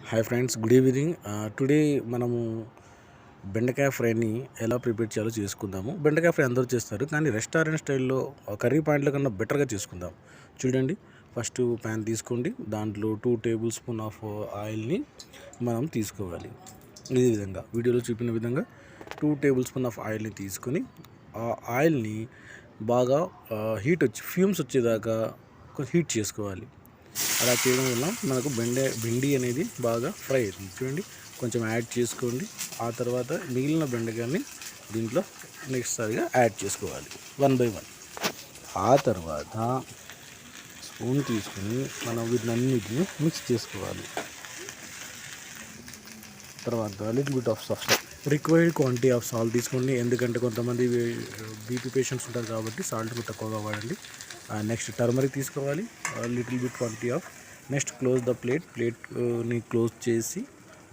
Hi friends, good evening. Today మనము బెండకాయ ఫ్రైని ఎలా ప్రిపేర్ చేయాలో చేసుకుందాము. బెండకాయ ఫ్రై అందరూ చేస్తారు, కానీ రెస్టారెంట్ స్టైల్లో కర్రీ పాయింట్ల కన్నా బెటర్గా చేసుకుందాం. చూడండి, ఫస్ట్ ప్యాన్ తీసుకోండి. దాంట్లో 2 టేబుల్ స్పూన్ ఆఫ్ ఆయిల్ని మనం తీసుకోవాలి. ఈ విధంగా వీడియోలో చూపిన విధంగా 2 టేబుల్ స్పూన్ ఆఫ్ ఆయిల్ని తీసుకొని ఆ ఆయిల్ని బాగా హీట్ వచ్చి ఫ్యూమ్స్ వచ్చేదాకా కొంచెం హీట్ చేసుకోవాలి. అలా చేయడం వల్ల మనకు బెండి అనేది బాగా ఫ్రై అవుతుంది. చూడండి, కొంచెం యాడ్ చేసుకోండి. ఆ తర్వాత మిగిలిన బెండకాయని దీంట్లో నెక్స్ట్ సారిగా యాడ్ చేసుకోవాలి 1 by 1. ఆ తర్వాత స్పూన్ తీసుకుని మనం వీటినన్నిటిని మిక్స్ చేసుకోవాలి. తర్వాత little bit of salt, required quantity of salt తీసుకోండి. ఎందుకంటే కొంతమంది బీపీ పేషెంట్స్ ఉంటారు కాబట్టి సాల్ట్ తక్కువగా వాడండి. నెక్స్ట్ టర్మరిక్ తీసుకోవాలి, little bit quantity of. Next close the ప్లేట్ని క్లోజ్ చేసి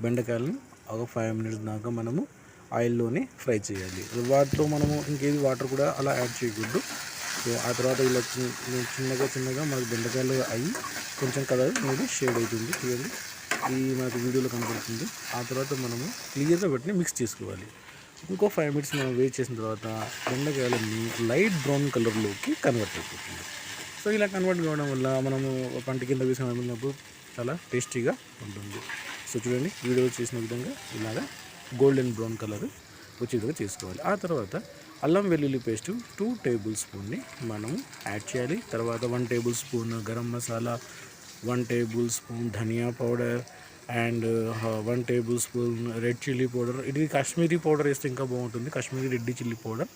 బెండకాయలని ఒక 5 minutes దాకా మనము ఆయిల్లోనే ఫ్రై చేయాలి. వాటిలో మనము ఇంకేది వాటర్ కూడా అలా యాడ్ చేయకూడదు. సో ఆ తర్వాత ఇలా చిన్నగా మనకు బెండకాయలు అయ్యి కొంచెం కలర్ అనేది షేడ్ అవుతుంది. చూడండి, ఇది మనకు వీడియోలో కనబడుతుంది. ఆ తర్వాత మనము క్లియర్గా వాటిని మిక్స్ చేసుకోవాలి. ఇంకో 5 minutes మనం వెయిట్ చేసిన తర్వాత బెండకాయలన్నీ లైట్ బ్రౌన్ కలర్లోకి కన్వర్ట్ అయిపోతుంది. సో ఇలా కన్వర్ట్ కావడం వల్ల మనము పంట కింద వేసినప్పుడు చాలా టేస్టీగా ఉంటుంది. సో చూడండి, వీడియో చేసిన విధంగా ఇలాగా గోల్డెన్ బ్రౌన్ కలర్ వచ్చే విధంగా చేసుకోవాలి. ఆ తర్వాత అల్లం వెల్లుల్లి పేస్ట్ 2 టేబుల్ స్పూన్ని మనము యాడ్ చేయాలి. తర్వాత 1 tablespoon garam masala, 1 tablespoon ధనియా powder and 1 tablespoon red chilli powder. ఇది కాశ్మీరీ పౌడర్ వేస్తే ఇంకా బాగుంటుంది. కాశ్మీరీ రెడ్ చిల్లీ పౌడర్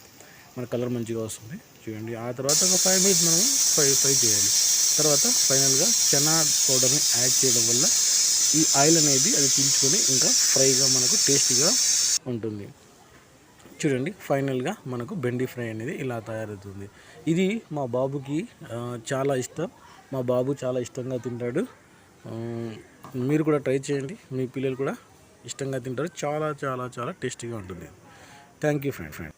మన కలర్ మంచిగా వస్తుంది. చూడండి, ఆ తర్వాత ఒక 5 minutes మనం ఫ్రై చేయాలి. తర్వాత ఫైనల్గా చనా పౌడర్ని యాడ్ చేయడం వల్ల ఈ ఆయిల్ అనేది అది పీల్చుకొని ఇంకా ఫ్రైగా మనకు టేస్టీగా ఉంటుంది. చూడండి, ఫైనల్గా మనకు బెండి ఫ్రై అనేది ఇలా తయారవుతుంది. ఇది మా బాబుకి చాలా ఇష్టం. మా బాబు చాలా ఇష్టంగా తింటాడు. మీరు కూడా ట్రై చేయండి, మీ పిల్లలు కూడా ఇష్టంగా తింటారు. చాలా చాలా చాలా టేస్టీగా ఉంటుంది. Thank you friend.